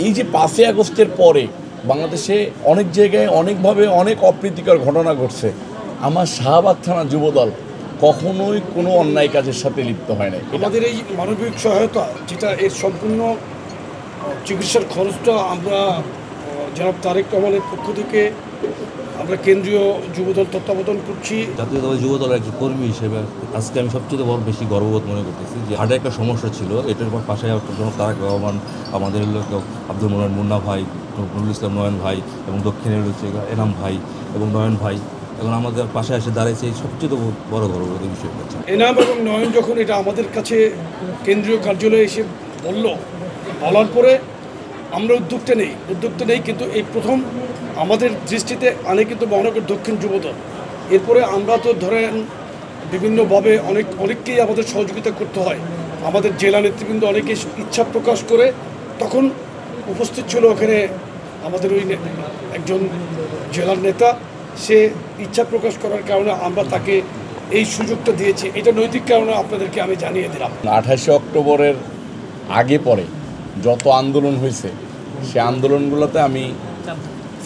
এই যে 5ই আগস্টের পরে বাংলাদেশে অনেক জায়গায় অনেকভাবে অনেক অপ্রীতিকর ঘটনা ঘটছে। আমার শাহবাগ থানা যুবদল কখনোই কোনো অন্যায় কাজের সাথে লিপ্ত হয় না। আমাদের এই মানবিক সহায়তা যেটা এর সম্পূর্ণ চিকিৎসার খরচটা আমরা জনাব তারেক রহমানের পক্ষ থেকে আমরা কেন্দ্রীয় যুবদল তত্ত্বাবধান করছি। জাতীয়তাবাদী যুবদলের একজন কর্মী হিসেবে আজকে আমি সবচেয়ে বেশি গর্ববোধ মনে করতেছি যে হার্টের একটা সমস্যা ছিল, এটার পাশে জনাব তারেক রহমান, আমাদের আব্দুল মোনায়েন মুন্না ভাই, নুরুল ইসলাম নয়ন ভাই এবং দক্ষিণের রয়েছে এনাম ভাই এবং নয়ন ভাই, এবং আমাদের পাশে এসে দাঁড়িয়েছে এই সবচেয়ে বড় গর্ববোধের বিষয় হচ্ছে। এনাম এবং নয়ন যখন এটা আমাদের কাছে কেন্দ্রীয় কার্যালয়ে এসে বলার পরে আমরা উদ্যোগটা নেই কিন্তু এই প্রথম আমাদের দৃষ্টিতে আনে কিন্তু মহানগর দক্ষিণ যুবদল। এরপরে আমরা তো ধরেন বিভিন্নভাবে অনেককেই আমাদের সহযোগিতা করতে হয়। আমাদের জেলা নেতৃবৃন্দ অনেকে ইচ্ছা প্রকাশ করে তখন উপস্থিত ছিল ওখানে আমাদের ওই একজন জেলার নেতা, সে ইচ্ছা প্রকাশ করার কারণে আমরা তাকে এই সুযোগটা দিয়েছি। এটা নৈতিক কারণে আপনাদেরকে আমি জানিয়ে দিলাম। 28 অক্টোবরের আগে পরে যত আন্দোলন হয়েছে সে আন্দোলনগুলোতে আমি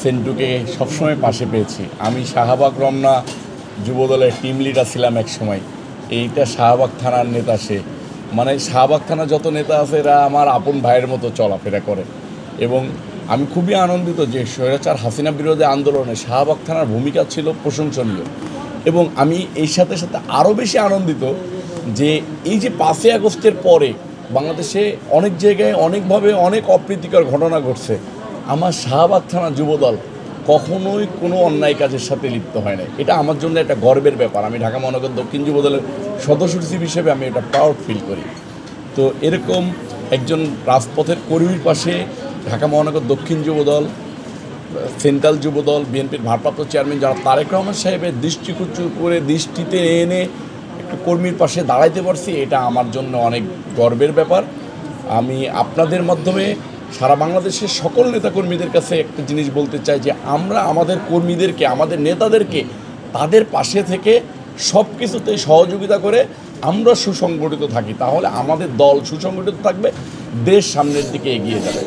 সেন্টুকে সবসময় পাশে পেয়েছি। আমি শাহবাগ রমনা যুবদলের টিম লিডার ছিলাম এক সময়। এইটা শাহবাগ থানার নেতা, সে মানে শাহবাগ থানা যত নেতা আছে এরা আমার আপন ভাইয়ের মতো চলাফেরা করে। এবং আমি খুবই আনন্দিত যে স্বৈরাচার হাসিনা বিরোধী আন্দোলনে শাহবাগ থানার ভূমিকা ছিল প্রশংসনীয়। এবং আমি এই সাথে সাথে আরও বেশি আনন্দিত যে এই যে 5ই আগস্টের পরে বাংলাদেশে অনেক জায়গায় অনেকভাবে অনেক অপ্রীতিকর ঘটনা ঘটছে। আমার শাহবাগ থানা যুবদল কখনোই কোনো অন্যায় কাজের সাথে লিপ্ত হয় না। এটা আমার জন্য একটা গর্বের ব্যাপার। আমি ঢাকা মহানগর দক্ষিণ যুবদলের সদস্য হিসেবে আমি এটা প্রাউড ফিল করি। তো এরকম একজন রাজপথের কর্মীর পাশে ঢাকা মহানগর দক্ষিণ যুবদল, সেন্ট্রাল যুবদল, বিএনপির ভারপ্রাপ্ত চেয়ারম্যান যারা তারেক রহমান সাহেবের দৃষ্টিকোণ করে দৃষ্টিতে এনে একটা কর্মীর পাশে দাঁড়াইতে পারছি, এটা আমার জন্য অনেক গর্বের ব্যাপার। আমি আপনাদের মাধ্যমে সারা বাংলাদেশের সকল নেতাকর্মীদের কাছে একটা জিনিস বলতে চাই যে আমরা আমাদের কর্মীদেরকে, আমাদের নেতাদেরকে তাদের পাশে থেকে সব কিছুতে সহযোগিতা করে আমরা সুসংগঠিত থাকি, তাহলে আমাদের দল সুসংগঠিত থাকবে, দেশ সামনের দিকে এগিয়ে যাবে।